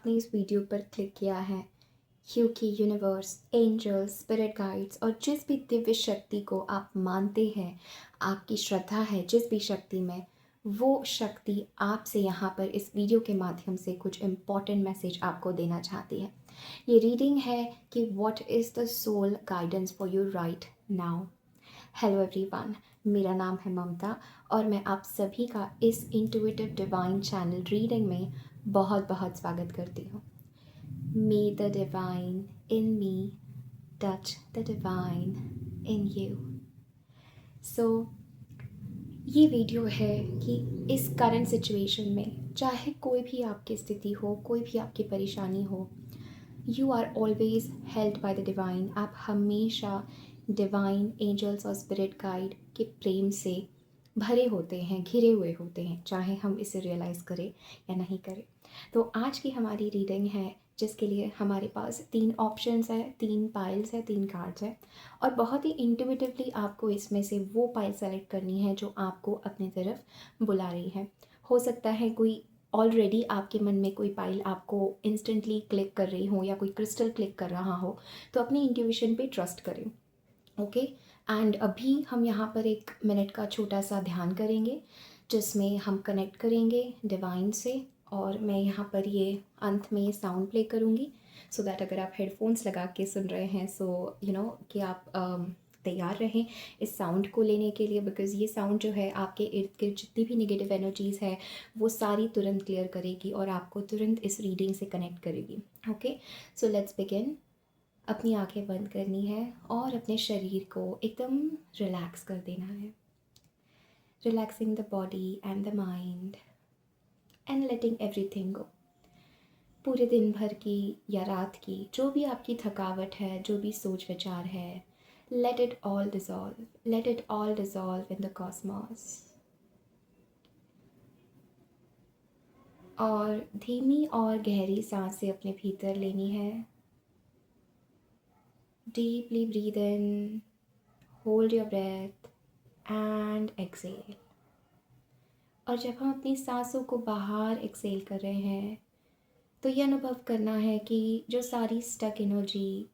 आपने इस वीडियो पर क्लिक किया है, क्योंकि यूनिवर्स, एंजल्स, स्पिरिट गाइड्स और जिस भी दिव्य शक्ति को आप मानते हैं, आपकी श्रद्धा है जिस भी शक्ति में, वो शक्ति आपसे यहाँ पर इस वीडियो के माध्यम से कुछ इम्पॉर्टेंट मैसेज आपको देना चाहती है। ये रीडिंग है कि what is the soul guidance for you right now. Hello everyone, मेरा नाम है ममता और मैं आप सभी का इस इंट्यूटिव डिवाइन चैनल रीडिंग में बहुत बहुत स्वागत करती हूँ। May the divine in me touch the divine in you. So ये वीडियो है कि इस करंट सिचुएशन में चाहे कोई भी आपकी स्थिति हो, कोई भी आपकी परेशानी हो, you are always held by the divine. आप हमेशा डिवाइन, एंजल्स और स्पिरिट गाइड के प्रेम से भरे होते हैं, घिरे हुए होते हैं, चाहे हम इसे रियलाइज़ करें या नहीं करें। तो आज की हमारी रीडिंग है जिसके लिए हमारे पास 3 ऑप्शंस है, 3 पाइल्स है, 3 कार्ड्स है और बहुत ही इंट्यूटिवली आपको इसमें से वो पाइल सेलेक्ट करनी है जो आपको अपनी तरफ बुला रही है। हो सकता है कोई ऑलरेडी आपके मन में कोई पाइल आपको इंस्टेंटली क्लिक कर रही हो या कोई क्रिस्टल क्लिक कर रहा हो, तो अपनी इंट्यूशन पे ट्रस्ट करें। ओके, एंड अभी हम यहाँ पर 1 मिनट का छोटा सा ध्यान करेंगे जिसमें हम कनेक्ट करेंगे डिवाइन से। और मैं यहाँ पर ये अंत में साउंड प्ले करूँगी सो दैट अगर आप हेडफोन्स लगा के सुन रहे हैं सो यू नो कि आप तैयार रहें इस साउंड को लेने के लिए, बिकॉज़ ये साउंड जो है आपके इर्द गिर्द जितनी भी नेगेटिव एनर्जीज़ है वो सारी तुरंत क्लियर करेगी और आपको तुरंत इस रीडिंग से कनेक्ट करेगी। Okay, so let's begin. अपनी आंखें बंद करनी है और अपने शरीर को एकदम रिलैक्स कर देना है। Relaxing the body and the mind and letting everything गो। पूरे दिन भर की या रात की जो भी आपकी थकावट है, जो भी सोच विचार है, let it all dissolve, let it all dissolve in the cosmos. और धीमी और गहरी सांसें अपने भीतर लेनी है। Deeply breathe in, hold your breath and exhale. और जब हम अपनी सांसों को बाहर एक्सेल कर रहे हैं तो ये अनुभव करना है कि जो सारी स्टक एनर्जी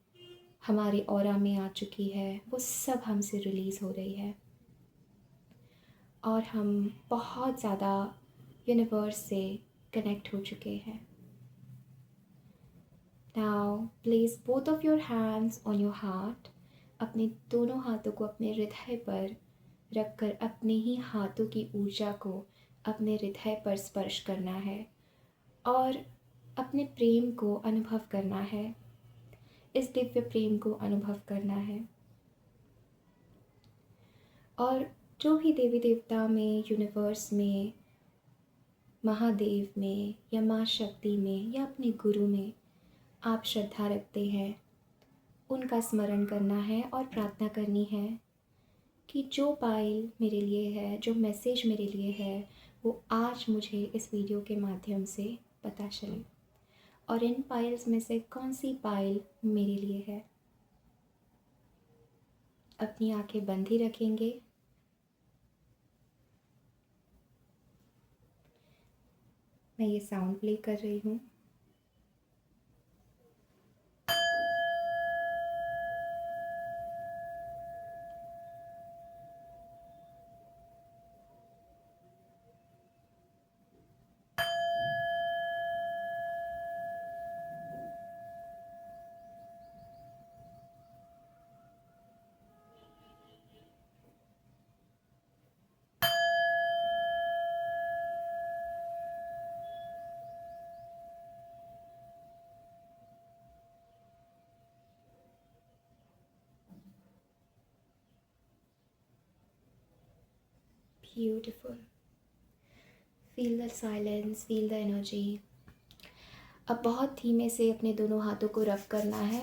हमारे ऑरा में आ चुकी है वो सब हमसे रिलीज़ हो रही है और हम बहुत ज़्यादा यूनिवर्स से कनेक्ट हो चुके हैं। Now place both of your hands on your heart. अपने दोनों हाथों को अपने हृदय पर रखकर अपने ही हाथों की ऊर्जा को अपने हृदय पर स्पर्श करना है और अपने प्रेम को अनुभव करना है, इस दिव्य प्रेम को अनुभव करना है। और जो भी देवी देवता में, यूनिवर्स में, महादेव में या माँ शक्ति में या अपने गुरु में आप श्रद्धा रखते हैं, उनका स्मरण करना है और प्रार्थना करनी है कि जो पाइल मेरे लिए है, जो मैसेज मेरे लिए है, वो आज मुझे इस वीडियो के माध्यम से पता चले और इन पाइल्स में से कौन सी पाइल मेरे लिए है। अपनी आंखें बंद ही रखेंगे। मैं ये साउंड प्ले कर रही हूँ। Beautiful. Feel the silence, feel the energy. अब बहुत धीमे से अपने दोनों हाथों को रब करना है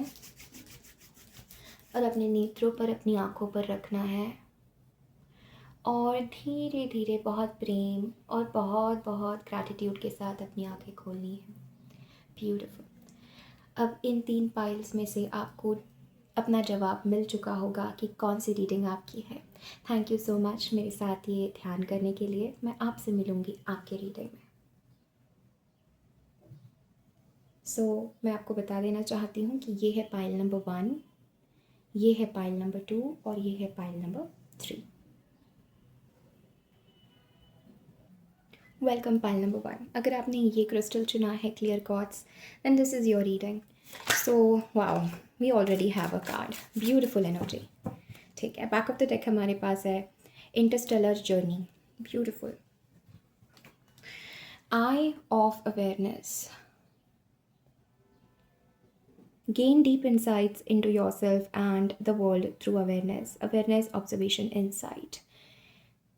और अपने नेत्रों पर, अपनी आँखों पर रखना है और धीरे धीरे बहुत प्रेम और बहुत बहुत ग्रैटिट्यूड के साथ अपनी आँखें खोलनी है। ब्यूटिफुल। अब इन 3 पाइल्स में से आपको अपना जवाब मिल चुका होगा कि कौन सी रीडिंग आपकी है। थैंक यू सो मच मेरे साथ ये ध्यान करने के लिए। मैं आपसे मिलूँगी आपके रीडिंग में। मैं आपको बता देना चाहती हूँ कि ये है पाइल नंबर 1, ये है पाइल नंबर 2 और ये है pile number 3। Welcome pile number 1। अगर आपने ये क्रिस्टल चुना है clear quartz, then this is your reading. Wow, we already have a card, beautiful energy. ठीक है, बैक ऑफ द डेक हमारे पास है interstellar journey, beautiful. Eye of awareness, gain deep insights into yourself and the world through awareness, observation, insight.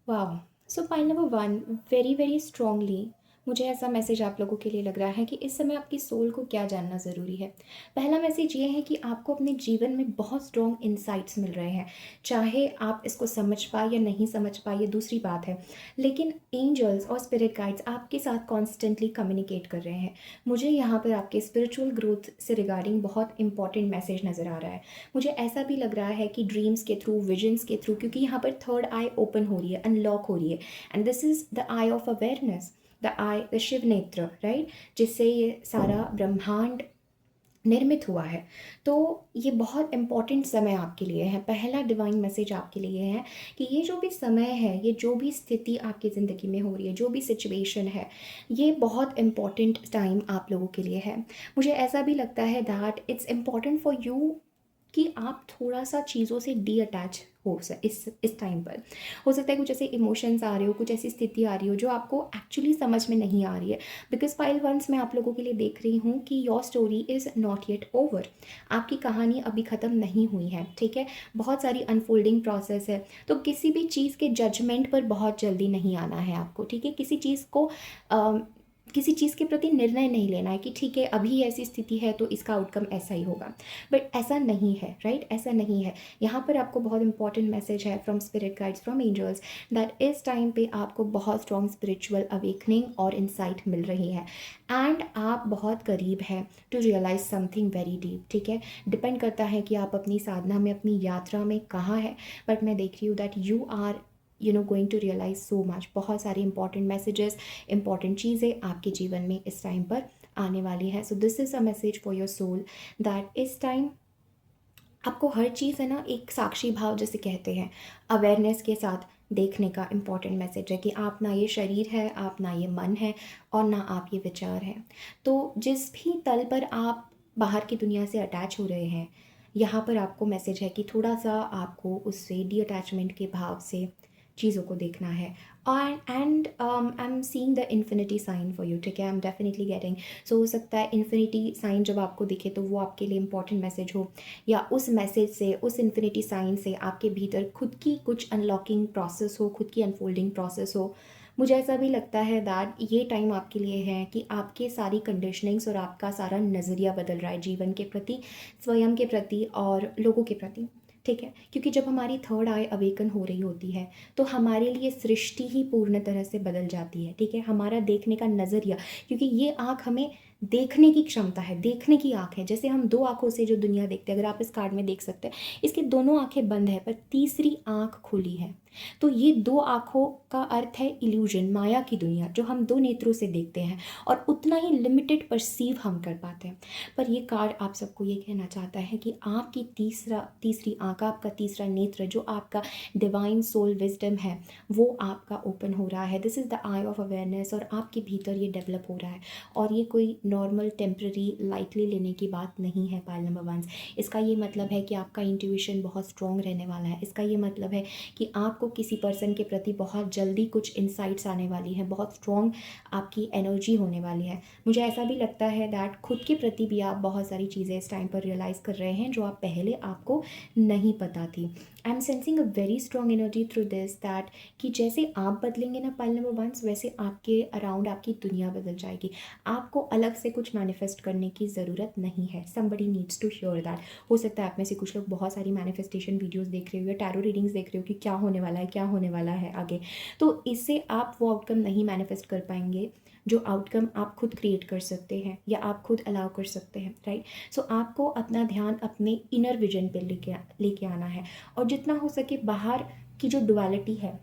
वाह, pile number 1 very very strongly मुझे ऐसा message आप लोगों के लिए लग रहा है कि इस समय आपकी सोल को क्या जानना ज़रूरी है। पहला मैसेज ये है कि आपको अपने जीवन में बहुत स्ट्रॉन्ग इंसाइट्स मिल रहे हैं, चाहे आप इसको समझ पाए या नहीं समझ पाए ये दूसरी बात है, लेकिन एंजल्स और स्पिरिट गाइड्स आपके साथ कॉन्स्टेंटली कम्युनिकेट कर रहे हैं। मुझे यहाँ पर आपके स्पिरिचुअल ग्रोथ से रिगार्डिंग बहुत इंपॉर्टेंट मैसेज नज़र आ रहा है। मुझे ऐसा भी लग रहा है कि ड्रीम्स के थ्रू, विजन्स के थ्रू, क्योंकि यहाँ पर थर्ड आई ओपन हो रही है, अनलॉक हो रही है, and this is the eye of awareness, the eye, the Shiv नेत्र, राइट, जिससे ये सारा ब्रह्मांड निर्मित हुआ है। तो ये बहुत इम्पॉर्टेंट समय आपके लिए है। पहला डिवाइन मैसेज आपके लिए है कि ये जो भी समय है, ये जो भी स्थिति आपकी ज़िंदगी में हो रही है, जो भी सिचुएशन है, ये बहुत इम्पॉर्टेंट टाइम आप लोगों के लिए है। मुझे ऐसा भी लगता है that it's important for you कि आप थोड़ा सा चीज़ों से डी अटैच हो इस टाइम पर। हो सकता है कुछ ऐसे इमोशंस आ रहे हो, कुछ ऐसी स्थिति आ रही हो जो आपको एक्चुअली समझ में नहीं आ रही है, बिकॉज पाइल वंस मैं आप लोगों के लिए देख रही हूँ कि your story is not yet over. आपकी कहानी अभी ख़त्म नहीं हुई है, ठीक है, बहुत सारी अनफोल्डिंग प्रोसेस है। तो किसी भी चीज़ के जजमेंट पर बहुत जल्दी नहीं आना है आपको, ठीक है। किसी चीज़ के प्रति निर्णय नहीं लेना है कि ठीक है अभी ऐसी स्थिति है तो इसका आउटकम ऐसा ही होगा, बट ऐसा नहीं है, राइट, ऐसा नहीं है। यहाँ पर आपको बहुत इंपॉर्टेंट मैसेज है from spirit guides, from angels, that इस टाइम पे आपको बहुत स्ट्रॉन्ग स्पिरिचुअल अवेकनिंग और इंसाइट मिल रही है, एंड आप बहुत करीब हैं to realise something very deep, ठीक है। डिपेंड करता है कि आप अपनी साधना में, अपनी यात्रा में कहाँ है, बट मैं देख रही हूँ that you are going to realise so much. बहुत सारे इंपॉर्टेंट मैसेजेस, इंपॉर्टेंट चीज़ें आपके जीवन में इस टाइम पर आने वाली है। So this is a message for your soul that इस टाइम आपको हर चीज़ है ना, एक साक्षी भाव जैसे कहते हैं, अवेयरनेस के साथ देखने का इम्पॉर्टेंट मैसेज है कि आप ना ये शरीर है, आप ना ये मन है, और ना आप ये विचार हैं। तो जिस भी तल पर आप बाहर की दुनिया से अटैच हो रहे हैं, यहाँ पर आपको मैसेज है कि थोड़ा सा आपको उससे डी अटैचमेंट के भाव से चीज़ों को देखना है। And I am seeing the infinity sign for you, ठीक है, I am definitely getting. So हो सकता है इन्फिनिटी साइन जब आपको दिखे तो वो आपके लिए इंपॉर्टेंट मैसेज हो, या उस मैसेज से, उस इन्फिनिटी साइन से आपके भीतर खुद की कुछ अनलॉकिंग प्रोसेस हो, खुद की अनफोल्डिंग प्रोसेस हो। मुझे ऐसा भी लगता है दैट ये टाइम आपके लिए है कि आपके सारी कंडीशनिंग्स और आपका सारा नज़रिया बदल रहा है जीवन के प्रति, स्वयं के प्रति और लोगों के प्रति, ठीक है। क्योंकि जब हमारी थर्ड आई अवेकन हो रही होती है तो हमारे लिए सृष्टि ही पूर्ण तरह से बदल जाती है, ठीक है। हमारा देखने का नज़रिया, क्योंकि ये आँख हमें देखने की क्षमता है, देखने की आँख है। जैसे हम दो आँखों से जो दुनिया देखते हैं, अगर आप इस कार्ड में देख सकते हैं, इसकी दोनों आँखें बंद है पर तीसरी आँख खुली है। तो ये दो आँखों का अर्थ है इल्यूजन, माया की दुनिया, जो हम दो नेत्रों से देखते हैं और उतना ही लिमिटेड परसीव हम कर पाते हैं। पर ये कार्ड आप सबको ये कहना चाहता है कि आपकी तीसरी आँख, आपका तीसरा नेत्र, जो आपका डिवाइन सोल विजडम है, वो आपका ओपन हो रहा है। This is the eye of awareness, और आपके भीतर ये डेवलप हो रहा है। और ये कोई नॉर्मल टेम्प्रेरी लाइटली लेने की बात नहीं है पाइल नंबर 1। इसका ये मतलब है कि आपका इंट्यूशन बहुत स्ट्रॉन्ग रहने वाला है। इसका ये मतलब है कि आपको किसी पर्सन के प्रति बहुत जल्दी कुछ इंसाइट्स आने वाली हैं, बहुत स्ट्रॉन्ग आपकी एनर्जी होने वाली है। मुझे ऐसा भी लगता है दैट खुद के प्रति भी आप बहुत सारी चीज़ें इस टाइम पर रियलाइज़ कर रहे हैं जो आप पहले आपको नहीं पता थी। आई am sensing a very strong energy through this that कि जैसे आप बदलेंगे ना पाइल नंबर 1, वैसे आपके अराउंड आपकी दुनिया बदल जाएगी। आपको अलग से कुछ मैनिफेस्ट करने की ज़रूरत नहीं है। Somebody needs to hear that. हो सकता है आप में से कुछ लोग बहुत सारी मैनिफेस्टेशन वीडियोस देख रहे हो या टैरो रीडिंग्स देख रहे हो कि क्या होने वाला है, क्या होने वाला है आगे, तो इससे आप वो आउटकम नहीं मैनिफेस्ट कर पाएंगे जो आउटकम आप खुद क्रिएट कर सकते हैं या आप खुद अलाउ कर सकते हैं, राइट। सो आपको अपना ध्यान अपने इनर विजन पे लेके आना है, और जितना हो सके बाहर की जो डुअलिटी है,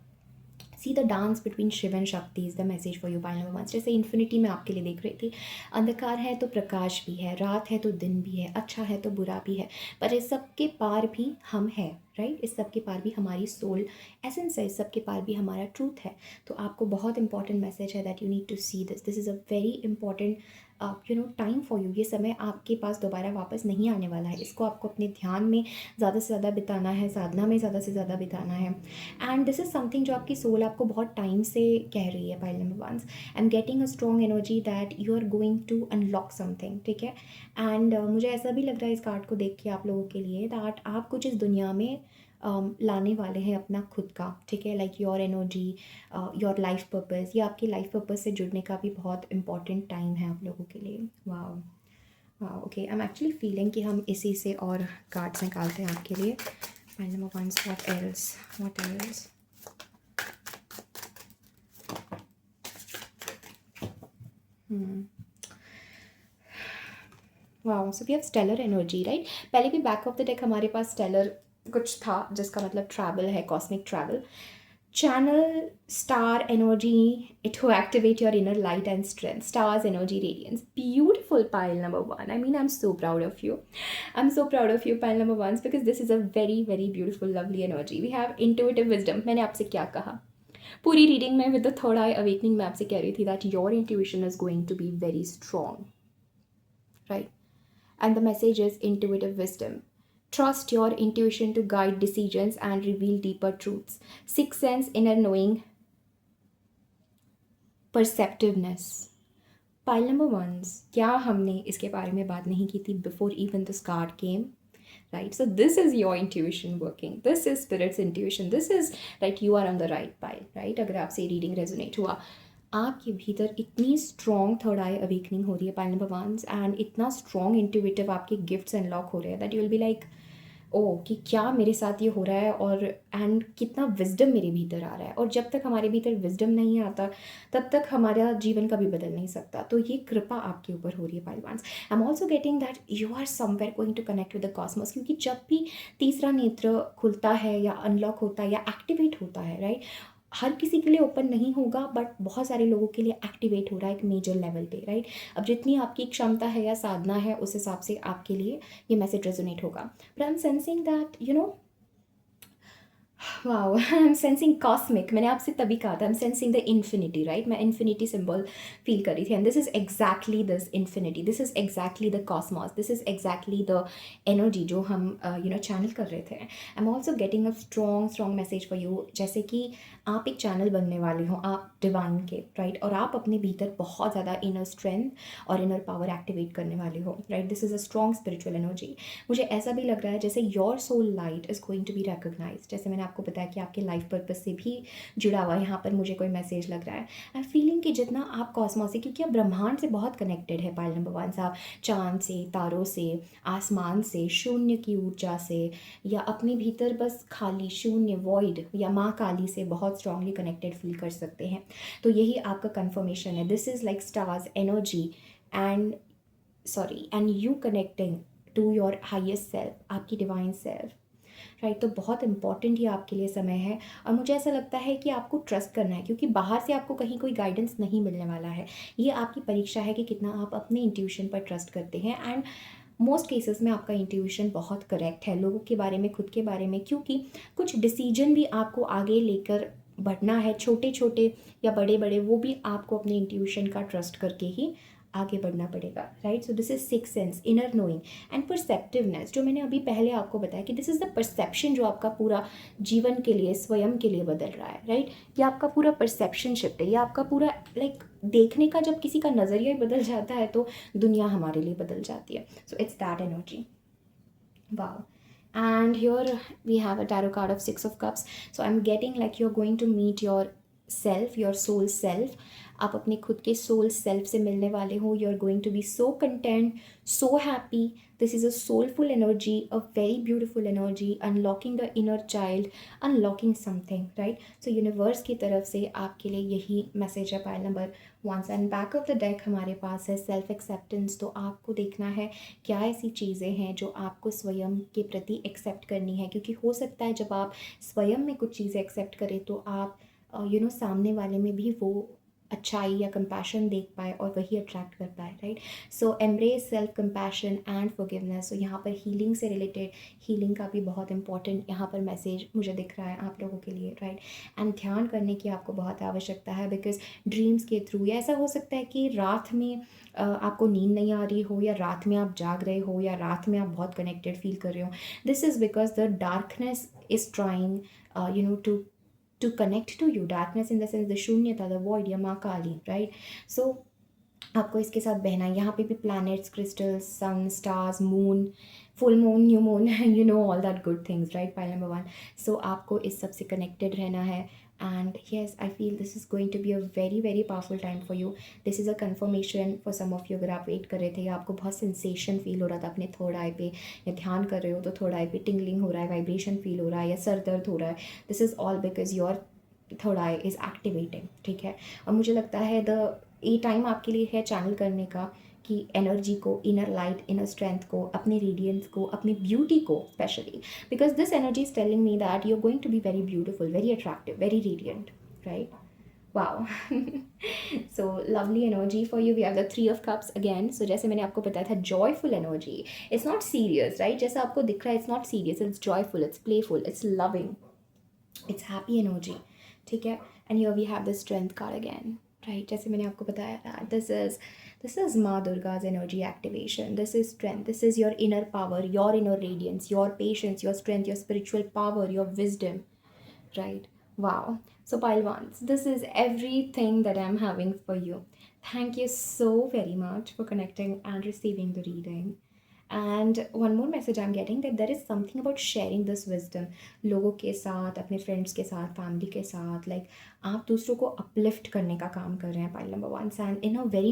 see the dance between Shiv and Shakti is the message for you pile number 1। जैसे इन्फिनिटी में आपके लिए देख रही थी, अंधकार है तो प्रकाश भी है, रात है तो दिन भी है, अच्छा है तो बुरा भी है, पर इस सब के पार भी हम हैं, राइट। इस सब के पार भी हमारी सोल एसेंस है, इस सब के पार भी हमारा ट्रूथ है। तो आपको बहुत इंपॉर्टेंट मैसेज है that you need to see this is a very important time for you. ये समय आपके पास दोबारा वापस नहीं आने वाला है, इसको आपको अपने ध्यान में ज़्यादा से ज़्यादा बिताना है, साधना में ज़्यादा से ज़्यादा बिताना है। एंड दिस इज़ समथिंग जो आपकी सोल आपको बहुत टाइम से कह रही है pile number 1। I am getting a strong energy that you are going to unlock something, ठीक है। एंड मुझे ऐसा भी लग रहा है इस कार्ड को देख के आप लोगों के लिए दैट आप कुछ इस दुनिया में लाने वाले हैं अपना खुद का, ठीक है। Like your energy, your life purpose, ये आपकी लाइफ पर्पस से जुड़ने का भी बहुत इंपॉर्टेंट टाइम है आप लोगों के लिए। Wow wow, okay. I am actually feeling कि हम इसी से और कार्ड्स निकालते हैं आपके लिए। Pile number 1, what else, what else. Wow, so we have stellar energy, right. पहले भी बैक ऑफ द डेक हमारे पास स्टेलर कुछ था जिसका मतलब ट्रैवल है, cosmic travel. Channel star energy to activate your inner light and strength. Stars energy radiance. Beautiful pile number 1. I mean, I'm so proud of you. I'm so proud of you, pile number 1, because this is a very, very beautiful, lovely energy. We have intuitive wisdom. मैंने आपसे क्या कहा पूरी reading में? With the third eye awakening मैं आपसे कह रही थी that your intuition is going to be very strong, right. And the message is intuitive wisdom. Trust your intuition to guide decisions and reveal deeper truths. Sixth sense, inner knowing, perceptiveness. Pile number 1, क्या हमने इसके बारे में बात नहीं की थी before even this card came? Right, so this is your intuition working. This is spirit's intuition. This is right, you are on the right pile, right? अगर आपसे रीडिंग रेजोनेट हुआ, आपके भीतर इतनी स्ट्रॉन्ग थर्ड आई अवेकनिंग हो रही है pile number 1, and इतना स्ट्रॉन्ग इंट्यूटिव आपके गिफ्ट्स अनलॉक हो रहे हैं that you will be like oh कि क्या मेरे साथ ये हो रहा है, और एंड कितना विजडम मेरे भीतर आ रहा है। और जब तक हमारे भीतर विजडम नहीं आता तब तक हमारा जीवन कभी बदल नहीं सकता। तो ये कृपा आपके ऊपर हो रही है pile 1। I am also getting that you are somewhere going to connect with the cosmos, क्योंकि जब भी तीसरा नेत्र खुलता है या अनलॉक होता है या एक्टिवेट होता है, राइट, हर किसी के लिए ओपन नहीं होगा बट बहुत सारे लोगों के लिए एक्टिवेट हो रहा है एक मेजर लेवल पे, राइट। अब जितनी आपकी क्षमता है या साधना है उस हिसाब से आपके लिए ये मैसेज रेजोनेट होगा। But I am sensing that wow, I am sensing cosmic. मैंने आपसे तभी कहा था आई am sensing the infinity, right. मैं इन्फिनिटी सिंबल फील कर रही थी, and this is exactly this infinity, this is exactly the Cosmos, this is exactly the energy जो हम चैनल कर रहे थे। आई am also getting a strong message for you, जैसे कि आप एक चैनल बनने वाले हो आप डिवाइन के, राइट, और आप अपने भीतर बहुत ज़्यादा इनर स्ट्रेंथ और इनर पावर एक्टिवेट करने वाले हो, right. This is a strong spiritual energy. मुझे ऐसा भी लग रहा है जैसे your soul light is going to be recognised, जैसे मैंने आपको बताया कि आपके लाइफ पर्पस से भी जुड़ा हुआ यहाँ पर मुझे कोई मैसेज लग रहा है। आई एम फीलिंग कि जितना आप कॉस्मॉस से, क्योंकि आप ब्रह्मांड से बहुत कनेक्टेड है पाइल नंबर 1, आप चांद से, तारों से, आसमान से, शून्य की ऊर्जा से, या अपने भीतर बस खाली शून्य वॉइड या माँ काली से बहुत स्ट्रांगली कनेक्टेड फील कर सकते हैं। तो यही आपका कन्फर्मेशन है। This is like stars energy and you connecting to your highest self, आपकी डिवाइन सेल्फ, राइट। तो बहुत इंपॉर्टेंट ये आपके लिए समय है, और मुझे ऐसा लगता है कि आपको ट्रस्ट करना है, क्योंकि बाहर से आपको कहीं कोई गाइडेंस नहीं मिलने वाला है। ये आपकी परीक्षा है कि कितना आप अपने इंट्यूशन पर ट्रस्ट करते हैं। एंड मोस्ट केसेस में आपका इंट्यूशन बहुत करेक्ट है लोगों के बारे में, खुद के बारे में, क्योंकि कुछ डिसीजन भी आपको आगे लेकर बढ़ना है, छोटे छोटे या बड़े बड़े, वो भी आपको अपने इंट्यूशन का ट्रस्ट करके ही आगे बढ़ना पड़ेगा, right. So this is six sense, inner knowing and perceptiveness, जो मैंने अभी पहले आपको बताया कि दिस इज़ द परसेप्शन जो आपका पूरा जीवन के लिए, स्वयं के लिए बदल रहा है, राइट। ये आपका पूरा परसेप्शन शिफ्ट है, ये आपका पूरा लाइक देखने का, जब किसी का नज़रिया बदल जाता है तो दुनिया हमारे लिए बदल जाती है। So it's that energy. Wow. And here we have a tarot card of Six of Cups. So I'm getting like you're going to meet your self, your soul self. आप अपने खुद के सोल सेल्फ से मिलने वाले हो. You are going to be so content, so happy. This is a soulful energy, a very beautiful energy, unlocking the inner child, unlocking something, right. So universe की तरफ से आपके लिए यही मैसेज है pile number 1. And back of the deck हमारे पास है सेल्फ एक्सेप्टेंस. तो आपको देखना है क्या ऐसी चीज़ें हैं जो आपको स्वयं के प्रति एक्सेप्ट करनी है, क्योंकि हो सकता है जब आप स्वयं में कुछ चीज़ें एक्सेप्ट करें तो आप सामने वाले में भी वो अच्छाई या कंपैशन देख पाए और वही अट्रैक्ट कर पाए, right? So embrace self compassion and forgiveness. So यहाँ पर हीलिंग से रिलेटेड, हीलिंग का भी बहुत इंपॉर्टेंट यहाँ पर मैसेज मुझे दिख रहा है आप लोगों के लिए, राइट? एंड ध्यान करने की आपको बहुत आवश्यकता है, बिकॉज ड्रीम्स के थ्रू, या ऐसा हो सकता है कि रात में आपको नींद नहीं आ रही हो, या रात में आप जाग रहे हो, या रात में आप बहुत कनेक्टेड फील कर रहे हो। This is because the darkness is trying to connect to you, darkness in the sense the शून्यता, the void या माँ काली, राइट? सो आपको इसके साथ बहना है। यहाँ पे भी planets, crystals, sun, stars, moon, full moon, new moon, all that good things, right? Pile number 1। So आपको इस सब से कनेक्टेड रहना है। And yes, I feel this is going to be a very very powerful time for you. This is a confirmation for some of you. अगर आप wait कर रहे थे या आपको बहुत सेंसेशन फील हो रहा था अपने थर्ड आई पे, या ध्यान कर रहे हो तो थर्ड आई पे टिंगलिंग हो रहा है, वाइब्रेशन फील हो रहा है, या सर दर्द हो रहा है, this is all because your third I is activating, ठीक है? और मुझे लगता है ये टाइम आपके लिए है चैनल करने का, कि एनर्जी को, इनर लाइट, इनर स्ट्रेंथ को, अपने रेडियंस को, अपनी ब्यूटी को specially, because this energy is telling me that you are going to be very beautiful, very attractive, very radiant, right? Wow. So lovely energy for you. We have the 3 of cups again. So जैसे मैंने आपको बताया था, joyful energy, it's not serious, right? जैसा आपको दिख रहा है, it's not serious, it's joyful, it's playful, it's loving, it's happy energy, ठीक है? And here we have the strength card again, right? जैसे मैंने आपको बताया, दिस इज माँ Durga's energy activation, this is strength, this is your inner power, your inner radiance, your patience, your strength, your spiritual power, your wisdom, right? Wow. So pile ones, this is everything that I'm having for you. Thank you so very much for connecting and receiving the reading. And one more message I'm getting, that there is something about sharing this wisdom लोगों के साथ, अपने friends के साथ, family के साथ, like आप दूसरों को अपलिफ्ट करने का काम कर रहे हैं, pile number 1, and in a very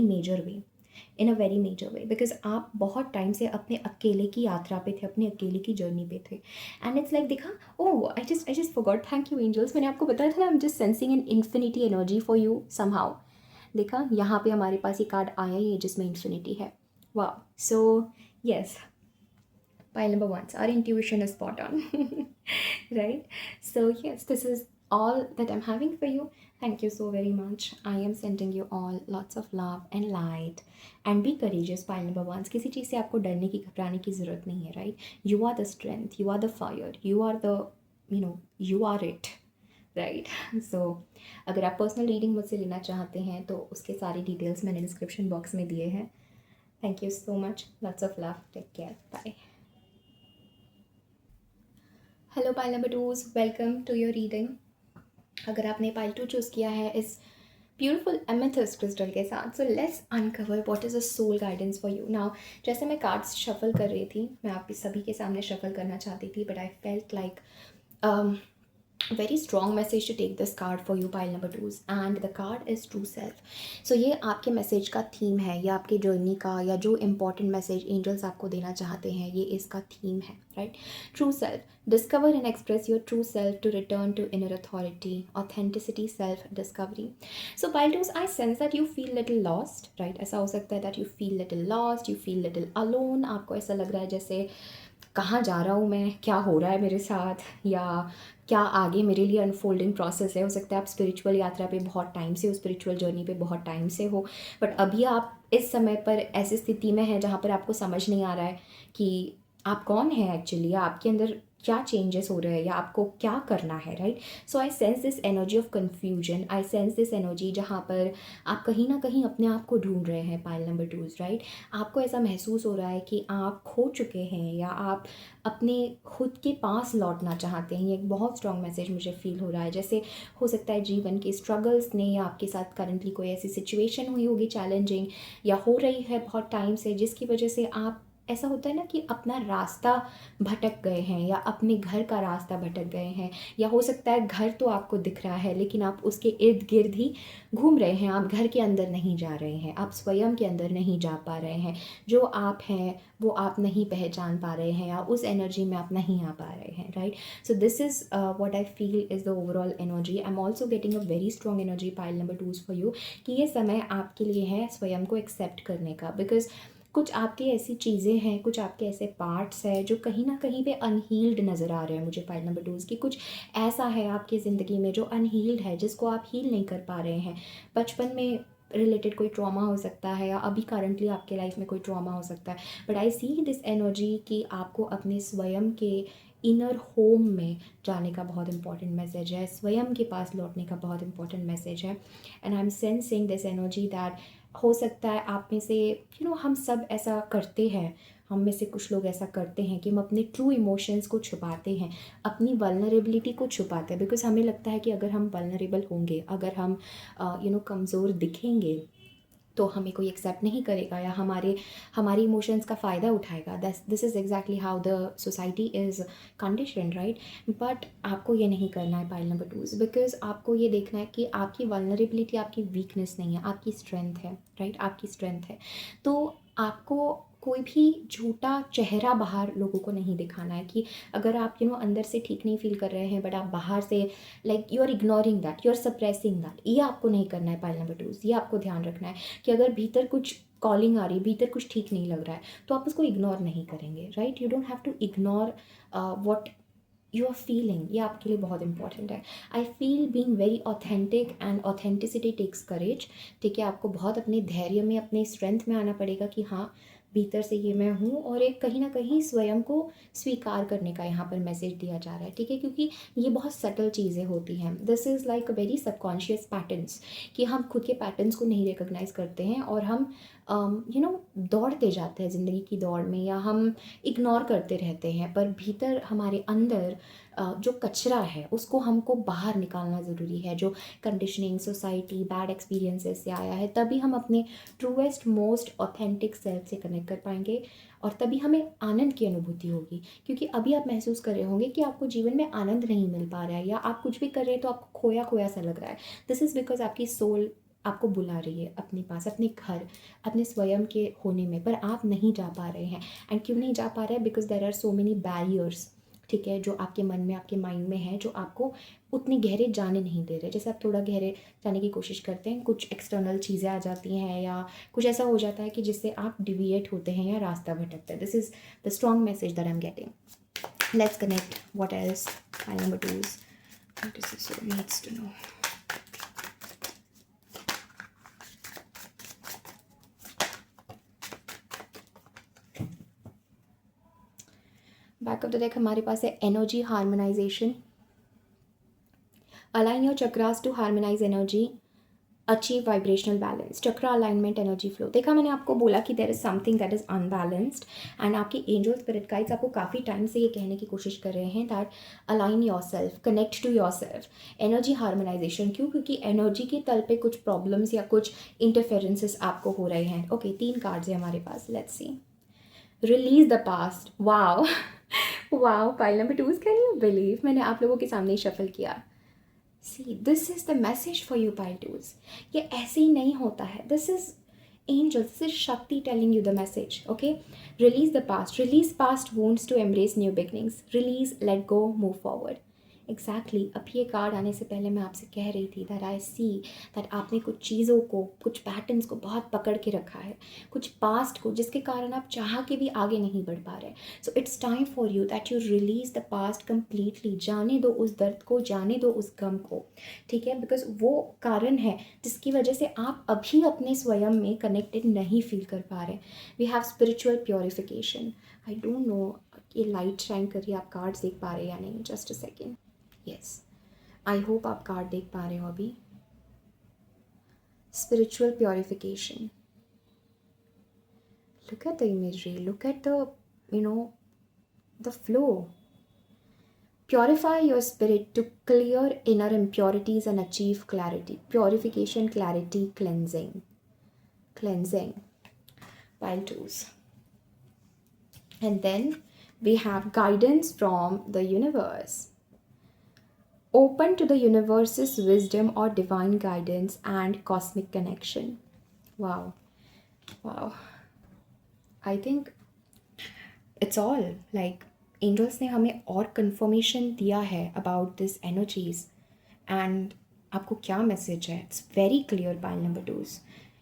major way, because आप बहुत टाइम से अपने अकेले की यात्रा पे थे, अपने अकेले की जर्नी पे थे। एंड इट्स लाइक, देखा, oh, I just forgot, thank you angels, मैंने आपको बताया था ना, I am just sensing an infinity energy for you somehow. देखा, यहाँ पे हमारे पास ये कार्ड आया ही है जिसमें इन्फिनिटी है। वाह। सो yes, pile number 1, our intuition is spot on. Right? So yes, this is all that I'm having for you. Thank you so very much. I am sending you all lots of love and light, and be courageous, pile number 1। किसी चीज़ से आपको डरने की, घबराने की ज़रूरत नहीं है, right? You are the strength, you are the fire, you are the, you are it, right? So अगर आप पर्सनल रीडिंग मुझसे लेना चाहते हैं तो उसके सारी डिटेल्स मैंने डिस्क्रिप्शन बॉक्स में दिए हैं। Thank you so much. Lots of love. Take care. Bye. Hello pile number 2s. Welcome to your reading. अगर आपने pile 2 चूज़ किया है इस ब्यूटिफुल एमेथिस्ट क्रिस्टल के साथ, so let's uncover what is a soul guidance for you now. जैसे मैं cards shuffle कर रही थी, मैं आप सभी के सामने शफल करना चाहती थी, but I felt like very strong message to take this card for you, pile number 2s, and the card is true self. So ये आपके मैसेज का थीम है, या आपके जर्नी का, या जो इम्पॉर्टेंट मैसेज एंजल्स आपको देना चाहते हैं, ये इसका थीम है, right? True self, discover and express your true self to return to inner authority, authenticity, self discovery. So pile 2s, I sense that you feel little lost, right? ऐसा हो सकता है that you feel little lost, you feel little alone. आपको ऐसा लग रहा है जैसे कहाँ जा रहा हूँ मैं, क्या हो रहा है मेरे साथ, या क्या आगे मेरे लिए अनफोल्डिंग प्रोसेस है। हो सकता है आप स्पिरिचुअल यात्रा पे बहुत टाइम से हो, स्पिरिचुअल जर्नी पे बहुत टाइम से हो, बट अभी आप इस समय पर ऐसी स्थिति में हैं जहाँ पर आपको समझ नहीं आ रहा है कि आप कौन हैं एक्चुअली, या आपके अंदर क्या चेंजेस हो रहे हैं, या आपको क्या करना है, right? So I sense this energy of confusion, I sense this energy जहाँ पर आप कहीं ना कहीं अपने आप को ढूंढ रहे हैं, पाइल नंबर 2s, राइट? आपको ऐसा महसूस हो रहा है कि आप खो चुके हैं, या आप अपने खुद के पास लौटना चाहते हैं। ये एक बहुत स्ट्रॉन्ग मैसेज मुझे फील हो रहा है। जैसे हो सकता है जीवन के स्ट्रगल्स ने, या आपके साथ करंटली कोई ऐसी सिचुएशन हुई होगी चैलेंजिंग, या हो रही है बहुत टाइम से, जिसकी वजह से आप, ऐसा होता है ना कि अपना रास्ता भटक गए हैं, या अपने घर का रास्ता भटक गए हैं, या हो सकता है घर तो आपको दिख रहा है लेकिन आप उसके इर्द गिर्द ही घूम रहे हैं, आप घर के अंदर नहीं जा रहे हैं, आप स्वयं के अंदर नहीं जा पा रहे हैं, जो आप हैं वो आप नहीं पहचान पा रहे हैं, या उस एनर्जी में आप नहीं आ पा रहे हैं, right? So this is what I feel is the overall energy. I am also getting a very strong energy, pile number 2s for you, कि ये समय आपके लिए है स्वयं को एक्सेप्ट करने का, बिकॉज कुछ आपकी ऐसी चीज़ें हैं, कुछ आपके ऐसे पार्ट्स हैं जो कहीं ना कहीं पे अनहील्ड नज़र आ रहे हैं मुझे पाइल नंबर 2 की। कुछ ऐसा है आपकी ज़िंदगी में जो अनहील्ड है, जिसको आप हील नहीं कर पा रहे हैं। बचपन में रिलेटेड कोई ट्रॉमा हो सकता है, या अभी करंटली आपके लाइफ में कोई ट्रॉमा हो सकता है। But I see this energy कि आपको अपने स्वयं के इनर होम में जाने का बहुत इंपॉर्टेंट मैसेज है, स्वयं के पास लौटने का बहुत इंपॉर्टेंट मैसेज है। And I am sensing this energy that हो सकता है आप में से हम सब ऐसा करते हैं, हम में से कुछ लोग ऐसा करते हैं कि हम अपने ट्रू इमोशंस को छुपाते हैं, अपनी वल्नरेबिलिटी को छुपाते हैं, बिकॉज हमें लगता है कि अगर हम वल्नरेबल होंगे, अगर हम कमज़ोर दिखेंगे, तो हमें कोई एक्सेप्ट नहीं करेगा या हमारे इमोशंस का फ़ायदा उठाएगा। This is exactly how the society is condition, right. But आपको ये नहीं करना है पाइल नंबर 2, बिकॉज आपको ये देखना है कि आपकी वल्नरेबिलिटी आपकी वीकनेस नहीं है, आपकी स्ट्रेंथ है, राइट, आपकी स्ट्रेंथ है। तो आपको कोई भी झूठा चेहरा बाहर लोगों को नहीं दिखाना है कि अगर आप अंदर से ठीक नहीं फील कर रहे हैं, बट आप बाहर से like you are ignoring that, you are suppressing that. ये आपको नहीं करना है पाइल नंबर 2, ये आपको ध्यान रखना है कि अगर भीतर कुछ कॉलिंग आ रही है, भीतर कुछ ठीक नहीं लग रहा है, तो आप उसको इग्नोर नहीं करेंगे, right. You don't have to ignore what you are feeling. ये आपके लिए बहुत इंपॉर्टेंट है। I feel being very authentic, and authenticity takes courage. ठीक है, आपको बहुत अपने धैर्य में, अपने स्ट्रेंथ में आना पड़ेगा कि हाँ, भीतर से ये मैं हूँ, और एक कहीं ना कहीं स्वयं को स्वीकार करने का यहाँ पर मैसेज दिया जा रहा है। ठीक है, क्योंकि ये बहुत सटल चीज़ें होती हैं। This is like a very subconscious patterns, कि हम खुद के पैटर्न्स को नहीं रिकॉग्नाइज करते हैं, और हम दौड़ते जाते हैं ज़िंदगी की दौड़ में, या हम इग्नोर करते रहते हैं। पर भीतर हमारे अंदर जो कचरा है उसको हमको बाहर निकालना ज़रूरी है, जो कंडीशनिंग, सोसाइटी, बैड एक्सपीरियंसेस से आया है। तभी हम अपने ट्रूएस्ट, मोस्ट ऑथेंटिक सेल्फ से कनेक्ट कर पाएंगे, और तभी हमें आनंद की अनुभूति होगी। क्योंकि अभी आप महसूस कर रहे होंगे कि आपको जीवन में आनंद नहीं मिल पा रहा है, या आप कुछ भी कर रहे हैं तो आपको खोया खोया सा लग रहा है। दिस इज़ बिकॉज आपकी सोल आपको बुला रही है अपने पास, अपने घर, अपने स्वयं के होने में, पर आप नहीं जा पा रहे हैं। एंड क्यों नहीं जा पा रहे हैं? Because there are so many barriers, ठीक है, जो आपके मन में, आपके माइंड में है, जो आपको उतने गहरे जाने नहीं दे रहे। जैसे आप थोड़ा गहरे जाने की कोशिश करते हैं, कुछ एक्सटर्नल चीज़ें आ जाती हैं, या कुछ ऐसा हो जाता है कि जिससे आप डिविएट होते हैं या रास्ता भटकते हैं। This is the strong message that I am getting. Let's connect what else pile number 2 what is this soul needs to know. Back of the deck हमारे पास है energy harmonization. Align your chakras to harmonize energy, achieve vibrational balance. Chakra alignment, energy flow. देखा, मैंने आपको बोला कि there is something that is unbalanced, and आपके angel spirit guides आपको काफ़ी टाइम से ये कहने की कोशिश कर रहे हैं that align your self, connect to your self. Energy harmonization क्यों? क्योंकि एनर्जी के तल पे कुछ प्रॉब्लम्स या कुछ इंटरफेरेंसेस आपको हो रहे हैं। ओके, 3 कार्ड्स है हमारे पास, let's see. Release the past. Wow wow, pile number 2, can you believe, मैंने आप लोगों के सामने शफल किया। See, this is the message for you pile 2। ये ऐसे ही नहीं होता है। This is angels, this is Shakti telling you the message. Okay, release the past, release past wounds to embrace new beginnings, release, let go, move forward. Exactly अब ये card आने से पहले मैं आपसे कह रही थी दैट आई सी दैट आपने कुछ चीज़ों को, कुछ पैटर्न्स को बहुत पकड़ के रखा है, कुछ पास्ट को, जिसके कारण आप चाह के भी आगे नहीं बढ़ पा रहे। So it's time for you that you release the past completely. जाने दो उस दर्द को, जाने दो उस गम को, ठीक है, बिकॉज वो कारण है जिसकी वजह से आप अभी अपने स्वयं में कनेक्टेड नहीं फील कर पा रहे। We have spiritual purification. I don't know ये लाइट शाइन कर रही है, आप कार्ड्स देख पा रहे हैं या नहीं? Just a second. Yes, I hope आप कार्ड देख पा रहे हो अभी। Spiritual purification. Look at the imagery, look at the the flow. Purify your spirit to clear inner impurities and achieve clarity. Purification, clarity, cleansing. Cleansing. Pile 2s. And then we have guidance from the universe. Open to the universe's wisdom or divine guidance and cosmic connection. Wow. Wow. I think it's all like angels ने हमें और confirmation दिया है about this energies, and आपको क्या message है? It's very clear, pile number 2s.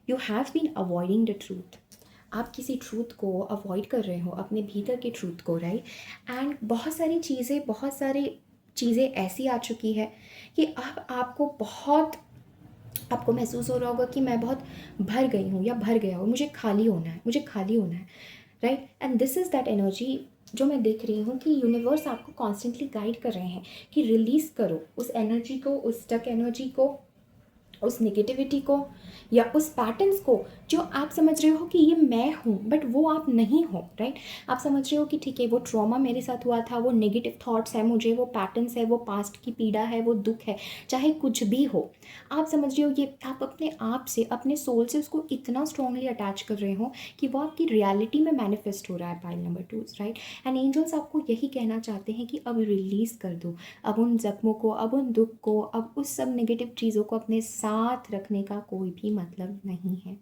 You have been avoiding the truth. आप किसी ट्रूथ को अवॉइड कर रहे हो, अपने भीतर के ट्रूथ को, राइट। एंड बहुत सारी चीज़ें ऐसी आ चुकी है कि अब आपको महसूस हो रहा होगा कि मैं बहुत भर गई हूँ या भर गया हूँ, मुझे खाली होना है, मुझे खाली होना है, right. And this is that energy जो मैं देख रही हूँ कि यूनिवर्स आपको कॉन्स्टेंटली गाइड कर रहे हैं कि रिलीज़ करो उस एनर्जी को, उस स्टक एनर्जी को, उस नेगेटिविटी को, या उस पैटर्न्स को जो आप समझ रहे हो कि ये मैं हूँ बट वो आप नहीं हो, राइट। आप समझ रहे हो कि ठीक है, वो ट्रॉमा मेरे साथ हुआ था, वो नेगेटिव थॉट्स है मुझे, वो पैटर्न्स है, वो पास्ट की पीड़ा है, वो दुख है, चाहे कुछ भी हो। आप समझ रहे हो, ये आप अपने आप से, अपने सोल से उसको इतना स्ट्रांगली अटैच कर रहे हो कि वो आपकी रियलिटी में मैनिफेस्ट हो रहा है। Pile number 2, right. And angels आपको यही कहना चाहते हैं कि अब रिलीज़ कर दो, अब उन जख्मों को, अब उन दुख को, अब उस सब नेगेटिव चीज़ों को अपने साथ रखने का कोई भी मतलब नहीं है।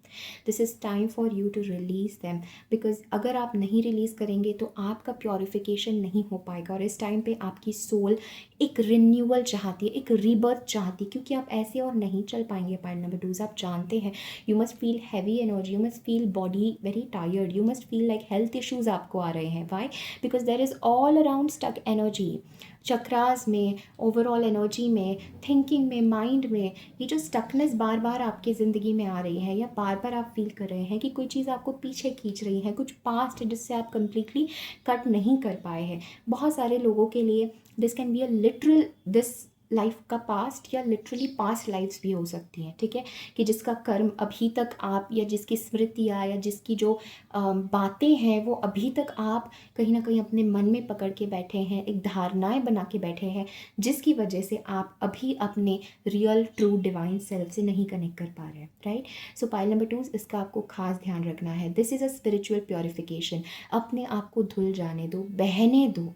This is time for you to release them, because अगर आप नहीं रिलीज़ करेंगे तो आपका प्योरिफिकेशन नहीं हो पाएगा। और इस टाइम पे आपकी सोल एक रिन्यूअल चाहती है, एक रीबर्थ चाहती है, क्योंकि आप ऐसे और नहीं चल पाएंगे। पॉइंट नंबर 2, आप जानते हैं, you must feel heavy energy, you must feel body very tired, you must feel like health issues आपको आ रहे हैं। Why? Because there is all around stuck energy, chakras में, ओवरऑल एनर्जी में, थिंकिंग में, माइंड में। ये जो स्टकनेस बार बार आपकी ज़िंदगी में आ रही है, या बार बार आप फील कर रहे हैं कि कोई चीज़ आपको पीछे खींच रही है, कुछ पास्ट है जिससे आप कंप्लीटली कट नहीं कर पाए हैं। बहुत सारे लोगों के लिए this can be a literal, this life का पास्ट, या लिटरली पास्ट लाइफ्स भी हो सकती हैं, ठीक है, कि जिसका कर्म अभी तक आप, या जिसकी स्मृतियाँ, या जिसकी जो बातें हैं वो अभी तक आप कहीं ना कहीं अपने मन में पकड़ के बैठे हैं, एक धारणाएं बना के बैठे हैं, जिसकी वजह से आप अभी अपने रियल ट्रू डिवाइन सेल्फ से नहीं कनेक्ट कर पा रहे हैं, राइट। सो पाइल नंबर 2, इसका आपको खास ध्यान रखना है। This is a spiritual purification. अपने आप को धुल जाने दो, बहने दो,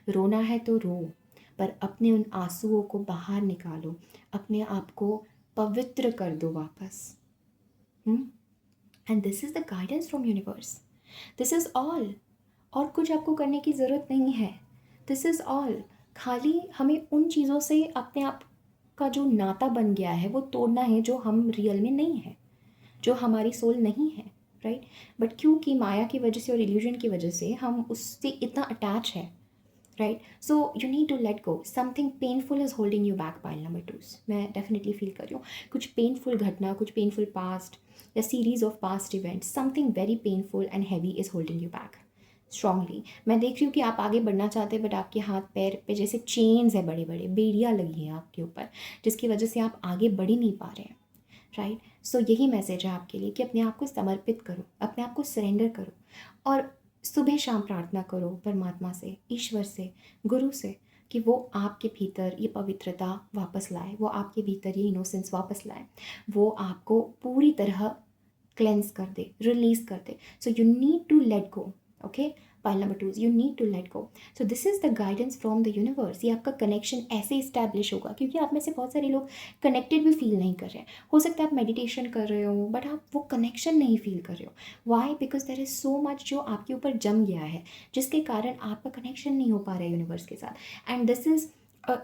रोना है तो रो, पर अपने उन आंसुओं को बाहर निकालो, अपने आप को पवित्र कर दो वापस। And this is the guidance from universe, this is all. और कुछ आपको करने की ज़रूरत नहीं है, दिस इज़ ऑल। खाली हमें उन चीज़ों से अपने आप का जो नाता बन गया है वो तोड़ना है, जो हम रियल में नहीं है, जो हमारी सोल नहीं है, राइट। बट क्योंकि माया की वजह से और इल्यूजन की वजह से हम उससे इतना अटैच है, right. So you need to let go, something painful is holding you back. Pile number 2, मैं डेफिनेटली फील कर रही हूँ कुछ पेनफुल घटना, कुछ पेनफुल पास्ट, या series of past events, something very painful and heavy is holding you back strongly. मैं देख रही हूँ कि आप आगे बढ़ना चाहते हैं, बट आपके हाथ पैर पे जैसे चेन्स है, बड़े बड़े बेड़ियाँ लगी हैं आपके ऊपर, जिसकी वजह से आप आगे बढ़ ही नहीं पा रहे हैं, राइट। सो यही मैसेज है आपके लिए कि अपने आप को समर्पित करो, अपने आप को सरेंडर करो, और सुबह शाम प्रार्थना करो परमात्मा से, ईश्वर से, गुरु से, कि वो आपके भीतर ये पवित्रता वापस लाए, वो आपके भीतर ये इनोसेंस वापस लाए, वो आपको पूरी तरह क्लेंस कर दे, रिलीज कर दे। So you need to let go, okay. Pile number 2, you need to let go. So this is the guidance from the universe. ये आपका कनेक्शन ऐसे इस्टेब्लिश होगा, क्योंकि आप में से बहुत सारे लोग कनेक्टेड भी फील नहीं कर रहे हैं। हो सकता है आप मेडिटेशन कर रहे हो बट आप वो कनेक्शन नहीं फील कर रहे हो। Why? Because there is so much जो आपके ऊपर जम गया है, जिसके कारण आपका कनेक्शन नहीं हो पा रहा है यूनिवर्स के साथ। And this is